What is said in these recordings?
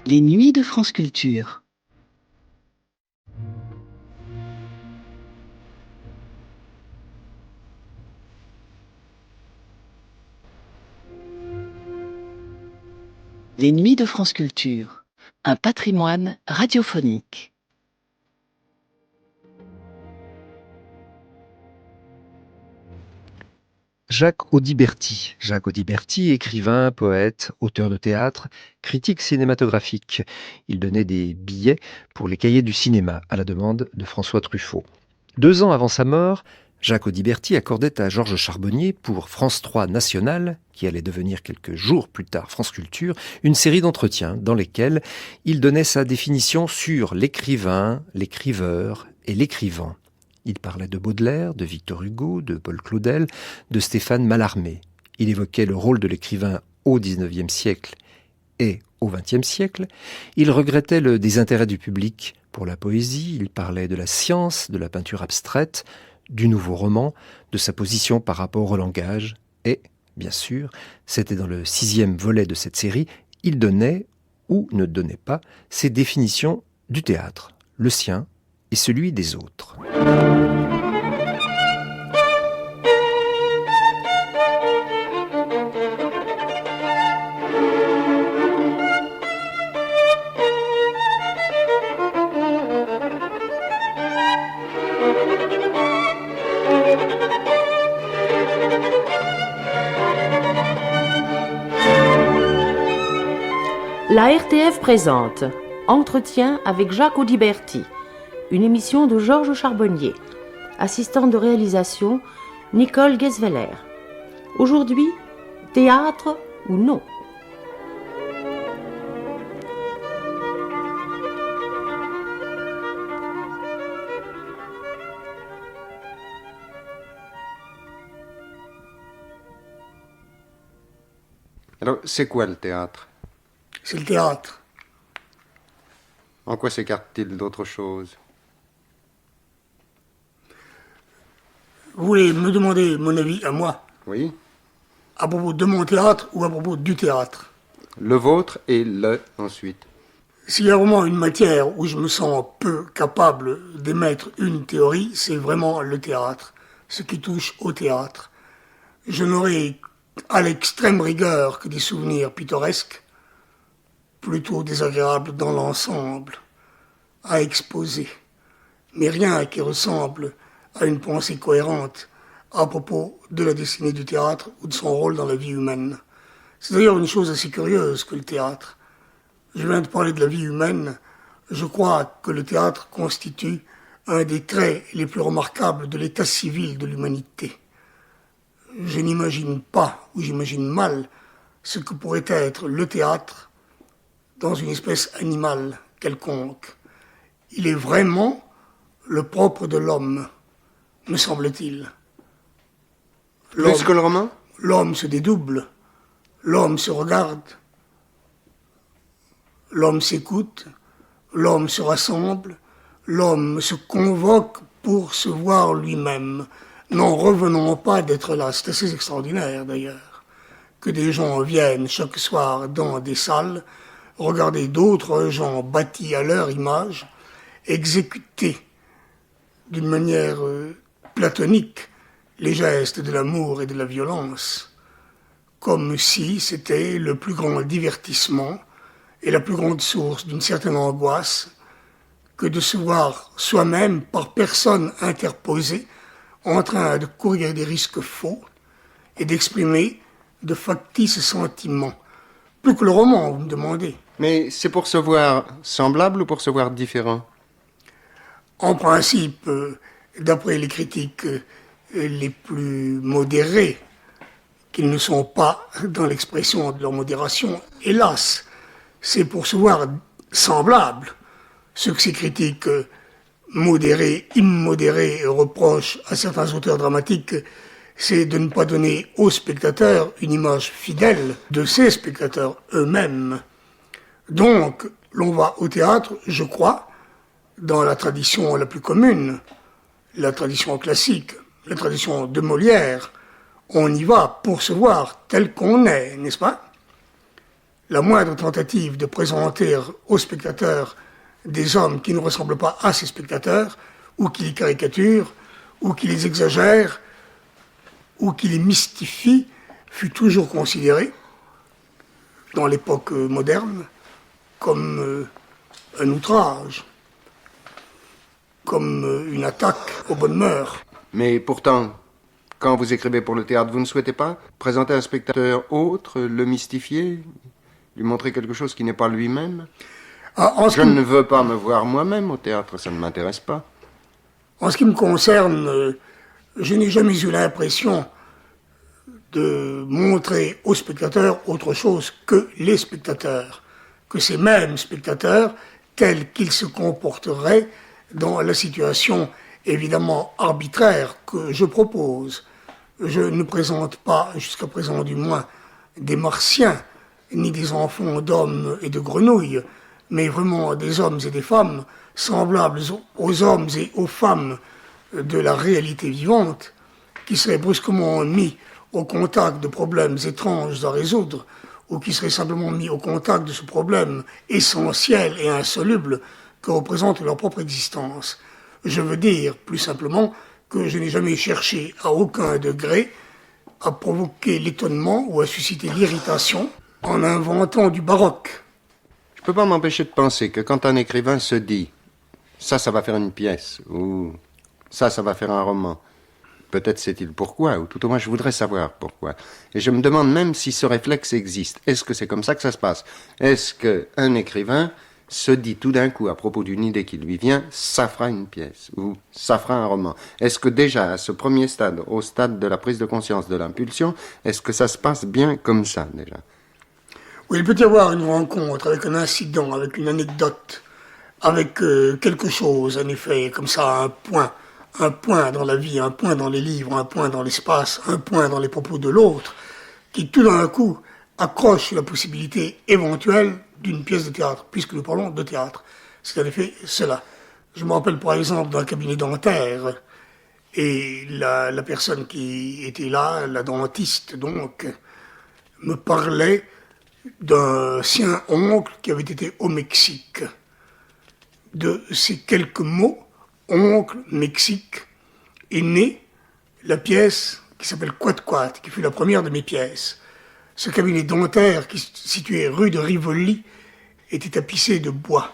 Les nuits de France Culture. Les nuits de France Culture, un patrimoine radiophonique. Jacques Audiberti. Jacques Audiberti, écrivain, poète, auteur de théâtre, critique cinématographique. Il donnait des billets pour les cahiers du cinéma à la demande de François Truffaut. 2 ans avant sa mort, Jacques Audiberti accordait à Georges Charbonnier pour France 3 National, qui allait devenir quelques jours plus tard France Culture, une série d'entretiens dans lesquels il donnait sa définition sur l'écrivain, l'écriveur et l'écrivant. Il parlait de Baudelaire, de Victor Hugo, de Paul Claudel, de Stéphane Mallarmé. Il évoquait le rôle de l'écrivain au XIXe siècle et au XXe siècle. Il regrettait le désintérêt du public pour la poésie. Il parlait de la science, de la peinture abstraite, du nouveau roman, de sa position par rapport au langage. Et, bien sûr, c'était dans le 6e volet de cette série, il donnait, ou ne donnait pas, ses définitions du théâtre, le sien et celui des autres. La RTF présente Entretien avec Jacques Audiberti, une émission de Georges Charbonnier, assistante de réalisation Nicole Guesveller. Aujourd'hui, théâtre ou non? Alors, c'est quoi le théâtre? C'est le théâtre. En quoi s'écarte-t-il d'autre chose? Vous voulez me demander mon avis à moi, Oui. à propos de mon théâtre ou à propos du théâtre? Le vôtre et le ensuite. S'il y a vraiment une matière où je me sens peu capable d'émettre une théorie, c'est vraiment le théâtre, ce qui touche au théâtre. Je n'aurai à l'extrême rigueur que des souvenirs pittoresques, plutôt désagréables dans l'ensemble, à exposer, mais rien qui ressemble à une pensée cohérente à propos de la destinée du théâtre ou de son rôle dans la vie humaine. C'est d'ailleurs une chose assez curieuse que le théâtre. Je viens de parler de la vie humaine. Je crois que le théâtre constitue un des traits les plus remarquables de l'état civil de l'humanité. Je n'imagine pas, ou j'imagine mal, ce que pourrait être le théâtre dans une espèce animale quelconque. Il est vraiment le propre de l'homme, me semble-t-il. Plus que le roman? L'homme se dédouble, l'homme se regarde, l'homme s'écoute, l'homme se rassemble, l'homme se convoque pour se voir lui-même. N'en revenons pas d'être là. C'est assez extraordinaire d'ailleurs, que des gens viennent chaque soir dans des salles, regarder d'autres gens bâtis à leur image, exécuter d'une manière platonique les gestes de l'amour et de la violence, comme si c'était le plus grand divertissement et la plus grande source d'une certaine angoisse que de se voir soi-même, par personne interposée, en train de courir des risques faux et d'exprimer de factices sentiments. Plus que le roman, vous me demandez. Mais c'est pour se voir semblable ou pour se voir différent? En principe, d'après les critiques les plus modérés, qu'ils ne sont pas dans l'expression de leur modération, hélas, c'est pour se voir semblable. Ce que ces critiques modérés, immodérés reprochent à certains auteurs dramatiques, c'est de ne pas donner aux spectateurs une image fidèle de ces spectateurs eux-mêmes. Donc, l'on va au théâtre, je crois, dans la tradition la plus commune, la tradition classique, la tradition de Molière. On y va pour se voir tel qu'on est, n'est-ce pas? la moindre tentative de présenter aux spectateurs des hommes qui ne ressemblent pas à ces spectateurs, ou qui les caricaturent, ou qui les exagèrent, ou qui les mystifient, fut toujours considérée, dans l'époque moderne, comme un outrage, comme une attaque aux bonnes mœurs. Mais pourtant, quand vous écrivez pour le théâtre, vous ne souhaitez pas présenter un spectateur autre, le mystifier, lui montrer quelque chose qui n'est pas lui-même? Je ne veux pas me voir moi-même au théâtre, ça ne m'intéresse pas. En ce qui me concerne, je n'ai jamais eu l'impression de montrer aux spectateurs autre chose que les spectateurs, que ces mêmes spectateurs, tels qu'ils se comporteraient dans la situation évidemment arbitraire que je propose. Je ne présente pas, jusqu'à présent du moins, des martiens, ni des enfants d'hommes et de grenouilles, mais vraiment des hommes et des femmes semblables aux hommes et aux femmes de la réalité vivante, qui seraient brusquement mis au contact de problèmes étranges à résoudre, ou qui seraient simplement mis au contact de ce problème essentiel et insoluble que représente leur propre existence. Je veux dire, plus simplement, que je n'ai jamais cherché à aucun degré à provoquer l'étonnement ou à susciter l'irritation en inventant du baroque. Je ne peux pas m'empêcher de penser que quand un écrivain se dit « ça va faire une pièce » ou « ça va faire un roman », peut-être sait-il pourquoi, ou tout au moins je voudrais savoir pourquoi. Et je me demande même si ce réflexe existe. Est-ce que c'est comme ça que ça se passe? Est-ce qu'un écrivain se dit tout d'un coup à propos d'une idée qui lui vient, ça fera une pièce, ou ça fera un roman? Est-ce que déjà à ce premier stade, au stade de la prise de conscience de l'impulsion, est-ce que ça se passe bien comme ça déjà? Oui, il peut y avoir une rencontre avec un incident, avec une anecdote, avec quelque chose, en effet, comme ça, un point dans la vie, un point dans les livres, un point dans l'espace, un point dans les propos de l'autre, qui tout d'un coup accroche la possibilité éventuelle d'une pièce de théâtre, puisque nous parlons de théâtre. C'est en effet cela. Je me rappelle par exemple d'un cabinet dentaire, et la personne qui était là, la dentiste donc, me parlait d'un sien oncle qui avait été au Mexique. De ces quelques mots, oncle, Mexique, est née la pièce qui s'appelle Quat, qui fut la première de mes pièces. Ce cabinet dentaire, qui situé rue de Rivoli, était tapissé de bois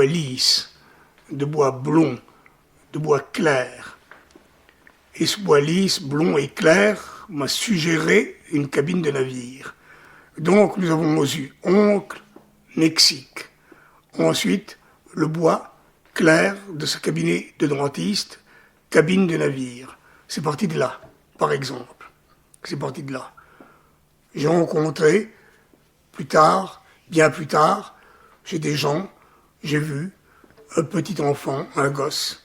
lisse, de bois blond, de bois clair. Et ce bois lisse, blond et clair m'a suggéré une cabine de navire. Donc nous avons eu oncle, Mexique. Ensuite, le bois clair de ce cabinet de dentiste, cabine de navire. C'est parti de là, par exemple. C'est parti de là. J'ai rencontré, plus tard, bien plus tard, chez des gens, j'ai vu un petit enfant, un gosse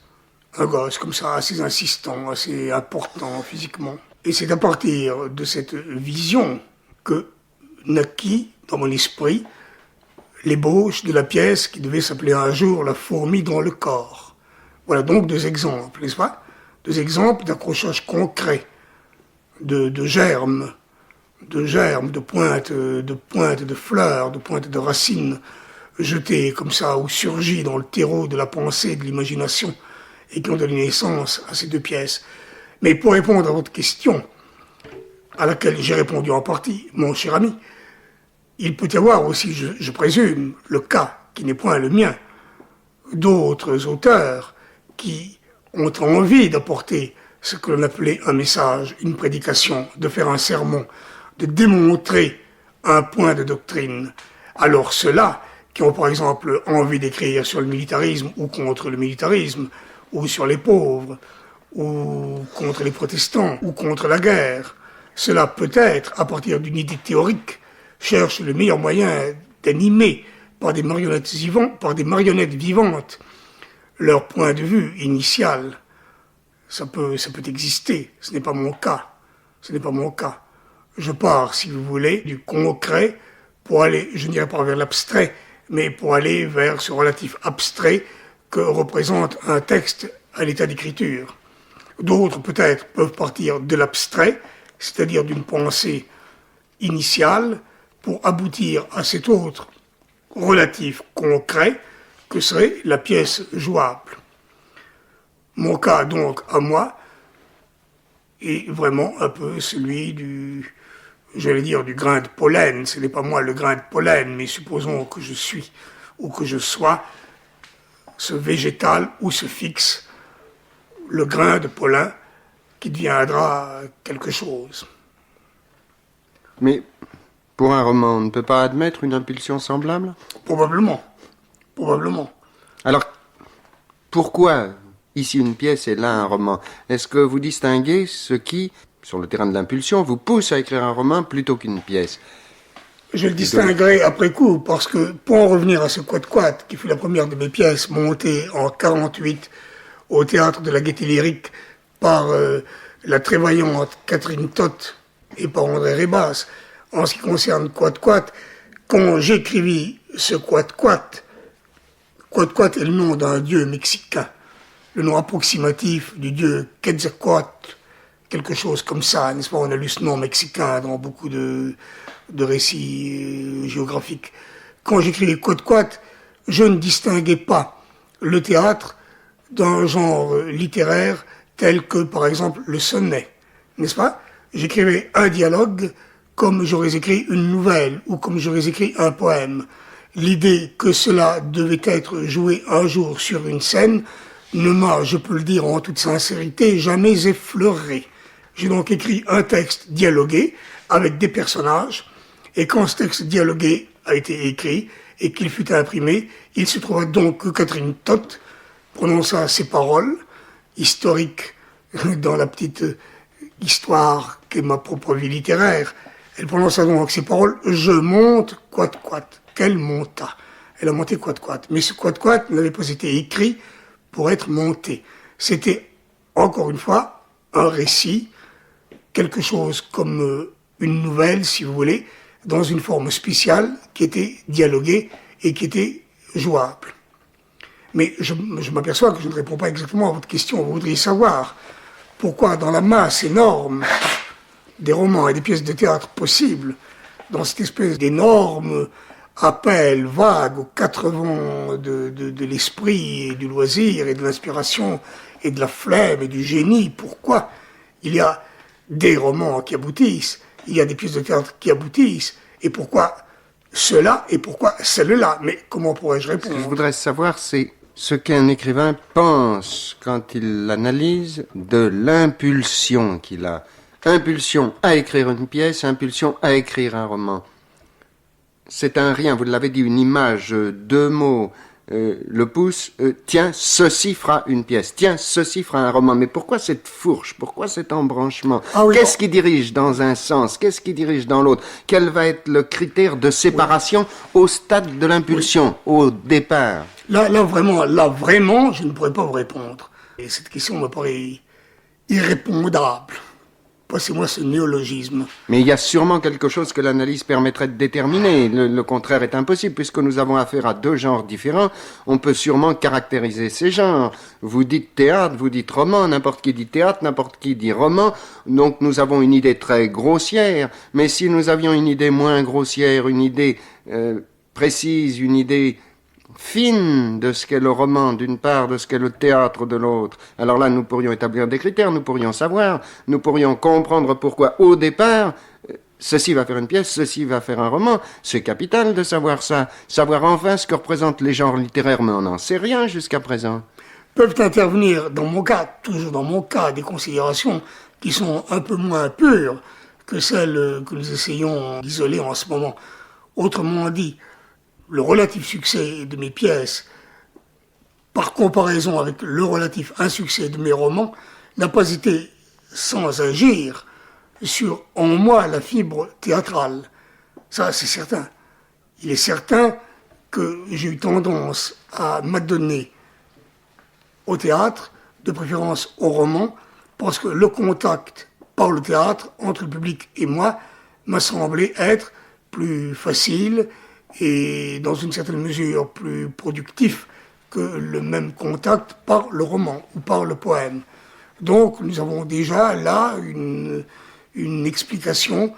comme ça, assez insistant, assez important physiquement. Et c'est à partir de cette vision que naquit dans mon esprit l'ébauche de la pièce qui devait s'appeler un jour La fourmi dans le corps. Voilà donc deux exemples, n'est-ce pas? Deux exemples d'accrochage concret, de germes, de pointes, de fleurs, de pointes de racines jetées comme ça ou surgies dans le terreau de la pensée, de l'imagination et qui ont donné naissance à ces deux pièces. Mais pour répondre à votre question, à laquelle j'ai répondu en partie, mon cher ami, il peut y avoir aussi, je présume, le cas, qui n'est point le mien, d'autres auteurs qui ont envie d'apporter ce que l'on appelait un message, une prédication, de faire un sermon, de démontrer un point de doctrine. Alors ceux-là, qui ont par exemple envie d'écrire sur le militarisme ou contre le militarisme, ou sur les pauvres, ou contre les protestants, ou contre la guerre, cela peut-être, à partir d'une idée théorique, cherche le meilleur moyen d'animer par des marionnettes vivantes leur point de vue initial. Ça peut exister, ce n'est pas mon cas. Je pars, si vous voulez, du concret pour aller, je n'irai pas vers l'abstrait, mais pour aller vers ce relatif abstrait que représente un texte à l'état d'écriture. D'autres, peut-être, peuvent partir de l'abstrait, c'est-à-dire d'une pensée initiale, pour aboutir à cet autre relatif concret que serait la pièce jouable. Mon cas donc à moi est vraiment un peu celui du grain de pollen. Ce n'est pas moi le grain de pollen, mais supposons que je suis ou que je sois ce végétal où se fixe le grain de pollen qui deviendra quelque chose. Mais pour un roman, on ne peut pas admettre une impulsion semblable? Probablement. Alors, pourquoi ici une pièce et là un roman? Est-ce que vous distinguez ce qui, sur le terrain de l'impulsion, vous pousse à écrire un roman plutôt qu'une pièce? Je le distinguerai après coup, parce que pour en revenir à ce Quad-Quad, qui fut la première de mes pièces montée en 1948 au théâtre de la Gaîté Lyrique par la très vaillante Catherine Toth et par André Rébas, en ce qui concerne Quad-Quad, quand j'écrivis ce Quad-Quad, Quad-Quad est le nom d'un dieu mexicain, le nom approximatif du dieu Quetzalcoatl, quelque chose comme ça, n'est-ce pas? On a lu ce nom mexicain dans beaucoup de récits géographiques. Quand j'écrivais Quad-Quad, je ne distinguais pas le théâtre d'un genre littéraire tel que, par exemple, le sonnet, n'est-ce pas? J'écrivais un dialogue comme j'aurais écrit une nouvelle ou comme j'aurais écrit un poème. L'idée que cela devait être joué un jour sur une scène ne m'a, je peux le dire en toute sincérité, jamais effleuré. J'ai donc écrit un texte dialogué avec des personnages, et quand ce texte dialogué a été écrit et qu'il fut imprimé, il se trouva donc que Catherine Toth prononça ces paroles historiques dans la petite histoire qu'est ma propre vie littéraire. Elle prononça donc ces paroles: je monte Quad-Quad. Qu'elle monta. Elle a monté Quad-Quad. Mais ce Quad-Quad n'avait pas été écrit pour être monté. C'était, encore une fois, un récit, quelque chose comme une nouvelle, si vous voulez, dans une forme spéciale qui était dialoguée et qui était jouable. Mais je m'aperçois que je ne réponds pas exactement à votre question. Vous voudriez savoir pourquoi, dans la masse énorme des romans et des pièces de théâtre possibles, dans cette espèce d'énorme appel vague aux quatre vents de l'esprit et du loisir et de l'inspiration et de la flemme et du génie, pourquoi il y a des romans qui aboutissent, il y a des pièces de théâtre qui aboutissent, et pourquoi cela et pourquoi celle-là? Mais comment pourrais-je répondre? Ce que je voudrais savoir, c'est ce qu'un écrivain pense quand il analyse de l'impulsion qu'il a. Impulsion à écrire une pièce, impulsion à écrire un roman. C'est un rien, vous l'avez dit, une image, deux mots, le pouce, tiens, ceci fera une pièce, tiens, ceci fera un roman. Mais pourquoi cette fourche? Pourquoi cet embranchement? Oui, qu'est-ce qui dirige dans un sens? Qu'est-ce qui dirige dans l'autre? Quel va être le critère de séparation au stade de l'impulsion, au départ? Là, vraiment, je ne pourrais pas vous répondre. Et cette question me paraît irrépondable. Passez-moi ce néologisme. Mais il y a sûrement quelque chose que l'analyse permettrait de déterminer. Le contraire est impossible, puisque nous avons affaire à deux genres différents. On peut sûrement caractériser ces genres. Vous dites théâtre, vous dites roman, n'importe qui dit théâtre, n'importe qui dit roman. Donc nous avons une idée très grossière. Mais si nous avions une idée moins grossière, une idée précise, une idée fine de ce qu'est le roman d'une part, de ce qu'est le théâtre de l'autre, alors là nous pourrions établir des critères, nous pourrions savoir, nous pourrions comprendre pourquoi au départ ceci va faire une pièce, ceci va faire un roman. C'est capital de savoir ça, savoir enfin ce que représentent les genres littéraires, mais on n'en sait rien jusqu'à présent. Peuvent intervenir dans mon cas, toujours dans mon cas, des considérations qui sont un peu moins pures que celles que nous essayons d'isoler en ce moment. Autrement dit, le relatif succès de mes pièces, par comparaison avec le relatif insuccès de mes romans, n'a pas été sans agir sur, en moi, la fibre théâtrale. Ça, c'est certain. Il est certain que j'ai eu tendance à m'adonner au théâtre, de préférence au roman, parce que le contact par le théâtre entre le public et moi m'a semblé être plus facile et dans une certaine mesure plus productif que le même contact par le roman ou par le poème. Donc nous avons déjà là une explication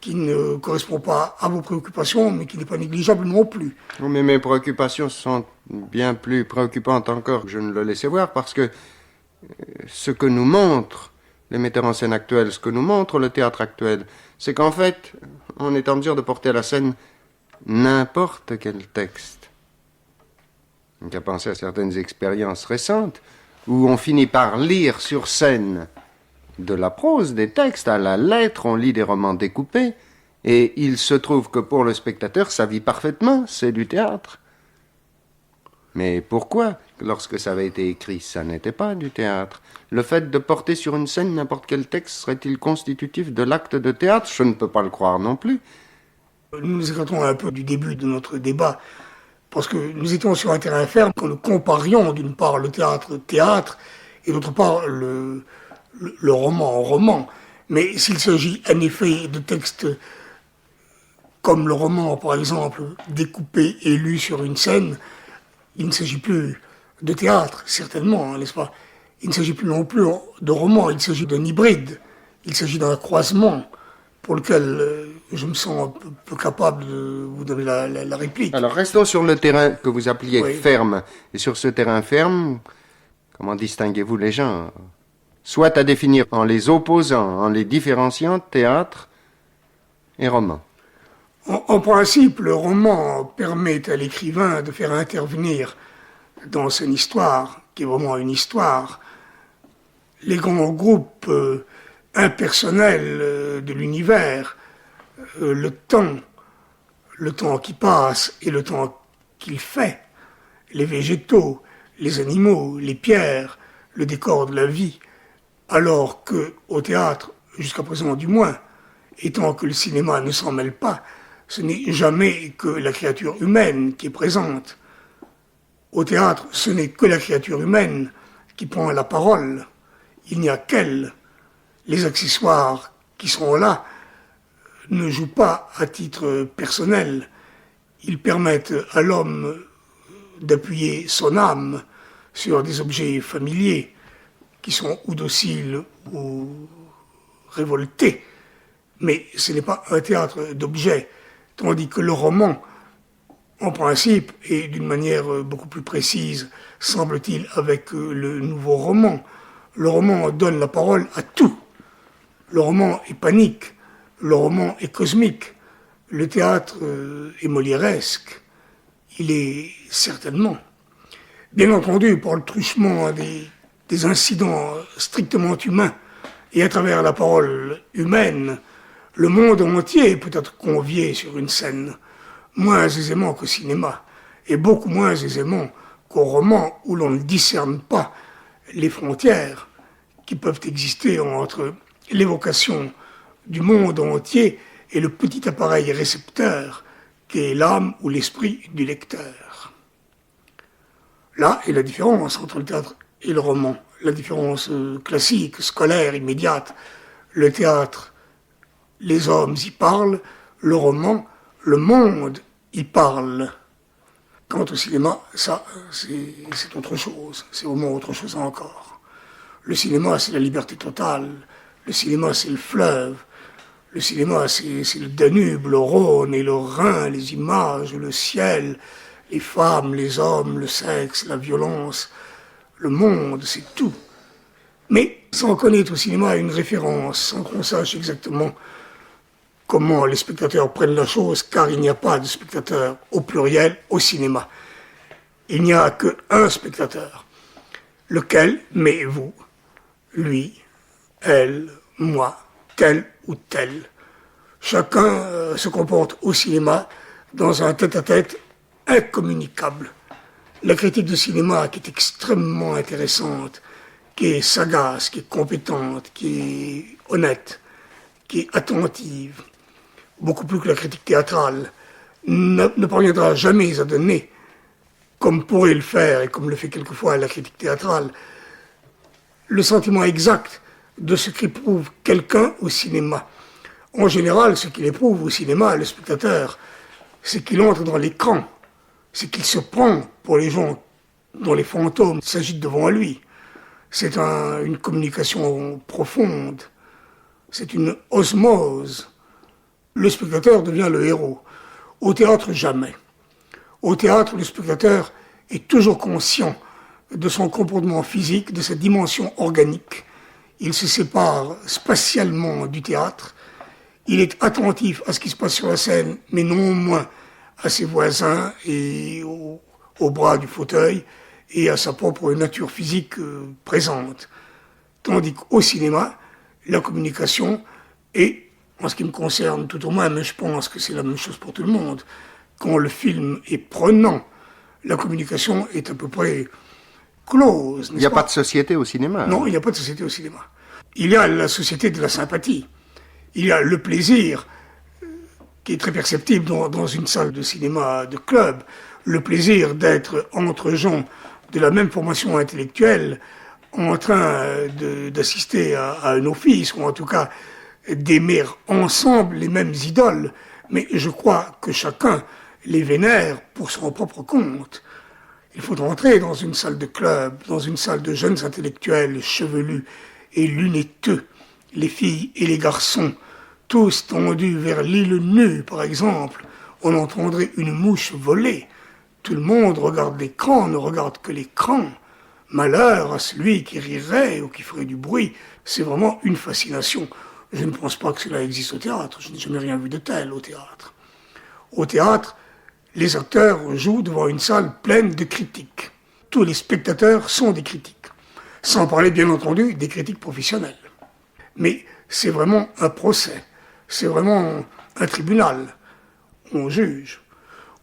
qui ne correspond pas à vos préoccupations, mais qui n'est pas négligeable non plus. Mais mes préoccupations sont bien plus préoccupantes encore que je ne le laissais voir, parce que ce que nous montrent les metteurs en scène actuels, ce que nous montre le théâtre actuel, c'est qu'en fait, on est en mesure de porter à la scène n'importe quel texte. On a pensé à certaines expériences récentes où on finit par lire sur scène de la prose, des textes, à la lettre, on lit des romans découpés, et il se trouve que pour le spectateur, ça vit parfaitement, c'est du théâtre. Mais pourquoi, lorsque ça avait été écrit, ça n'était pas du théâtre? Le fait de porter sur une scène n'importe quel texte serait-il constitutif de l'acte de théâtre? Je ne peux pas le croire non plus. Nous nous écartons un peu du début de notre débat, parce que nous étions sur un terrain ferme quand nous comparions d'une part le théâtre, et d'autre part le roman. Mais s'il s'agit en effet de textes comme le roman, par exemple, découpé et lu sur une scène, il ne s'agit plus de théâtre, certainement, n'est-ce pas? Il ne s'agit plus non plus de roman, il s'agit d'un hybride, il s'agit d'un croisement pour lequel je me sens un peu capable de vous donner la réplique. Alors restons sur le terrain que vous appeliez Oui. ferme. Et sur ce terrain ferme, comment distinguez-vous les genres? Soit à définir en les opposant, en les différenciant, théâtre et roman. En principe, le roman permet à l'écrivain de faire intervenir dans son histoire, qui est vraiment une histoire, les grands groupes impersonnels de l'univers, le temps qui passe et le temps qu'il fait, les végétaux, les animaux, les pierres, le décor de la vie, alors que au théâtre, jusqu'à présent du moins, étant que le cinéma ne s'en mêle pas, ce n'est jamais que la créature humaine qui est présente. Au théâtre, ce n'est que la créature humaine qui prend la parole. Il n'y a qu'elle. Les accessoires qui sont là ne jouent pas à titre personnel. Ils permettent à l'homme d'appuyer son âme sur des objets familiers qui sont ou dociles ou révoltés. Mais ce n'est pas un théâtre d'objets, tandis que le roman, en principe, et d'une manière beaucoup plus précise, semble-t-il, avec le nouveau roman, le roman donne la parole à tout. Le roman est panique, le roman est cosmique, le théâtre est molièresque. Il est certainement, bien entendu, par le truchement des incidents strictement humains, et à travers la parole humaine, le monde entier peut être convié sur une scène, moins aisément qu'au cinéma, et beaucoup moins aisément qu'au roman où l'on ne discerne pas les frontières qui peuvent exister entre l'évocation du monde entier et le petit appareil récepteur qu'est l'âme ou l'esprit du lecteur. Là est la différence entre le théâtre et le roman, la différence classique, scolaire, immédiate. Le théâtre, les hommes y parlent, le roman, le monde y parle. Quant au cinéma, ça, c'est autre chose, c'est vraiment autre chose encore. Le cinéma, c'est la liberté totale, le cinéma, c'est le fleuve, le cinéma, c'est le Danube, le Rhône et le Rhin, les images, le ciel, les femmes, les hommes, le sexe, la violence, le monde, c'est tout. Mais sans connaître au cinéma une référence, sans qu'on sache exactement comment les spectateurs prennent la chose, car il n'y a pas de spectateur au pluriel au cinéma. Il n'y a qu'un spectateur. Lequel, mais vous, lui, elle, moi, tel ou tel. Chacun se comporte au cinéma dans un tête-à-tête incommunicable. La critique de cinéma qui est extrêmement intéressante, qui est sagace, qui est compétente, qui est honnête, qui est attentive, beaucoup plus que la critique théâtrale, ne parviendra jamais à donner, comme pourrait le faire et comme le fait quelquefois la critique théâtrale, le sentiment exact de ce qu'éprouve quelqu'un au cinéma. En général, ce qu'il éprouve au cinéma, le spectateur, c'est qu'il entre dans l'écran, c'est qu'il se prend pour les gens dont les fantômes s'agitent devant lui. C'est une communication profonde, c'est une osmose. le spectateur devient le héros. Au théâtre, jamais. Au théâtre, le spectateur est toujours conscient de son comportement physique, de sa dimension organique. Il se sépare spatialement du théâtre. Il est attentif à ce qui se passe sur la scène, mais non moins à ses voisins et au bras du fauteuil et à sa propre nature physique présente. Tandis qu'au cinéma, la communication est, en ce qui me concerne tout au moins, mais je pense que c'est la même chose pour tout le monde, quand le film est prenant, la communication est à peu près close. Il n'y a pas de société au cinéma. Non, il n'y a pas de société au cinéma. Il y a la société de la sympathie. Il y a le plaisir qui est très perceptible dans une salle de cinéma de club. Le plaisir d'être entre gens de la même formation intellectuelle en train d'assister à un office, ou en tout cas d'aimer ensemble les mêmes idoles. Mais je crois que chacun les vénère pour son propre compte. Il faut rentrer dans une salle de club, dans une salle de jeunes intellectuels chevelus et lunetteux, les filles et les garçons, tous tendus vers l'île nue, par exemple. On entendrait une mouche voler. Tout le monde regarde l'écran, ne regarde que l'écran. Malheur à celui qui rirait ou qui ferait du bruit. C'est vraiment une fascination. Je ne pense pas que cela existe au théâtre. Je n'ai jamais rien vu de tel au théâtre. Au théâtre, les acteurs jouent devant une salle pleine de critiques. Tous les spectateurs sont des critiques. Sans parler, bien entendu, des critiques professionnelles. Mais c'est vraiment un procès. C'est vraiment un tribunal. On juge.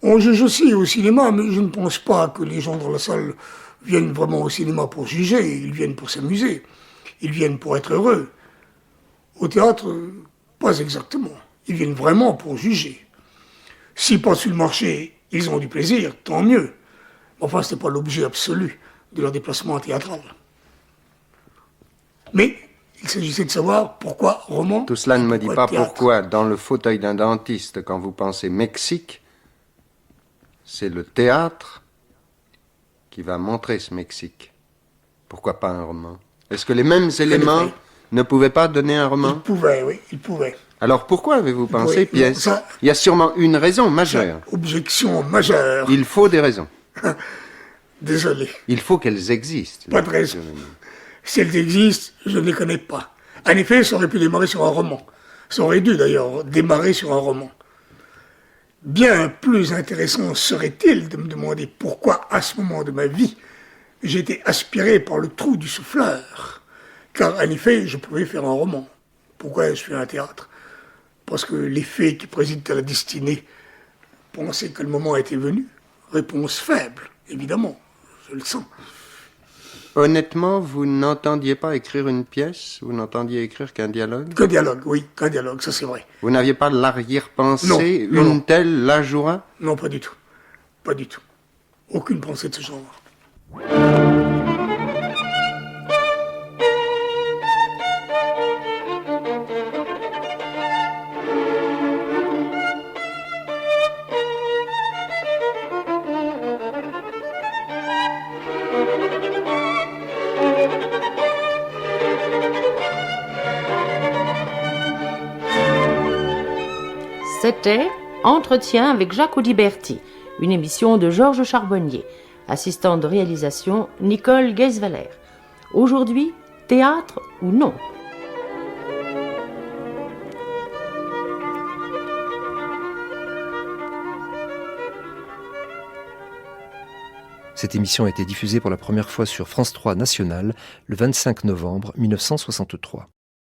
On juge aussi au cinéma, mais je ne pense pas que les gens dans la salle viennent vraiment au cinéma pour juger. Ils viennent pour s'amuser. Ils viennent pour être heureux. Au théâtre, pas exactement. Ils viennent vraiment pour juger. S'ils passent sur le marché, ils ont du plaisir, tant mieux. Enfin, ce n'est pas l'objet absolu de leur déplacement théâtral. Mais il s'agissait de savoir pourquoi roman. Tout cela ne me dit pas théâtre. pourquoi, dans le fauteuil d'un dentiste, quand vous pensez Mexique, c'est le théâtre qui va montrer ce Mexique. Pourquoi pas un roman? Est-ce que les mêmes éléments ne pouvaient pas donner un roman? Il pouvait, oui, il pouvait. Alors pourquoi avez-vous pensé Oui, pièce? ça- Il y a sûrement une raison majeure. Objection majeure. Il faut des raisons. Désolé. Il faut qu'elles existent. Pas de raison. Si elles existent, je ne les connais pas. En effet, ça aurait pu démarrer sur un roman. Ça aurait dû d'ailleurs démarrer sur un roman. Bien plus intéressant serait-il de me demander pourquoi, à ce moment de ma vie, j'étais aspiré par le trou du souffleur. Car, en effet, je pouvais faire un roman. Pourquoi ai-je fait un théâtre? Parce que les fées qui président à la destinée pensaient que le moment était venu. Réponse faible, évidemment, je le sens. Honnêtement, vous n'entendiez pas écrire une pièce? Vous n'entendiez écrire qu'un dialogue? Qu'un dialogue, oui, qu'un dialogue, ça c'est vrai. Vous n'aviez pas l'arrière-pensée? Non, non. Une telle la jouera? Non, pas du tout. Pas du tout. Aucune pensée de ce genre. C'était Entretien avec Jacques Audiberti, une émission de Georges Charbonnier, assistante de réalisation Nicole Geisweller. Aujourd'hui, théâtre ou non? Cette émission a été diffusée pour la première fois sur France 3 National le 25 novembre 1963.